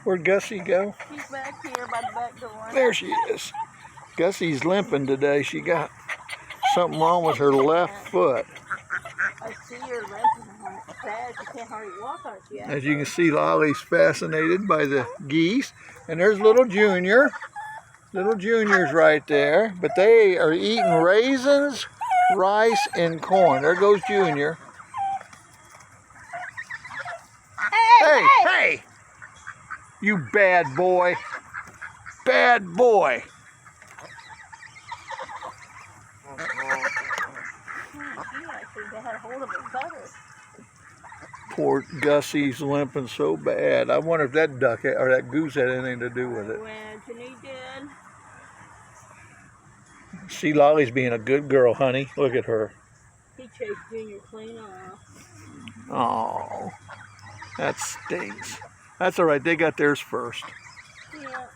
Where'd Gussie go? She's back here by the back door. There she is. Gussie's limping today. She got something wrong with her left foot. I see her limping bad. She can't hardly walk on it yet. As you can see, Lolly's fascinated by the geese. And there's little Junior. Little Junior's right there. But they are eating raisins, rice, and corn. There goes Junior. Hey, hey! You bad boy. Bad boy. They had a hold of her feathers. Poor Gussie's limping so bad. I wonder if that duck or that goose had anything to do with it. Well, Janine did. See, Lolly's being a good girl, honey. Look at her. He chased Junior clean off. Oh, that stinks. That's all right. They got theirs first. Yeah.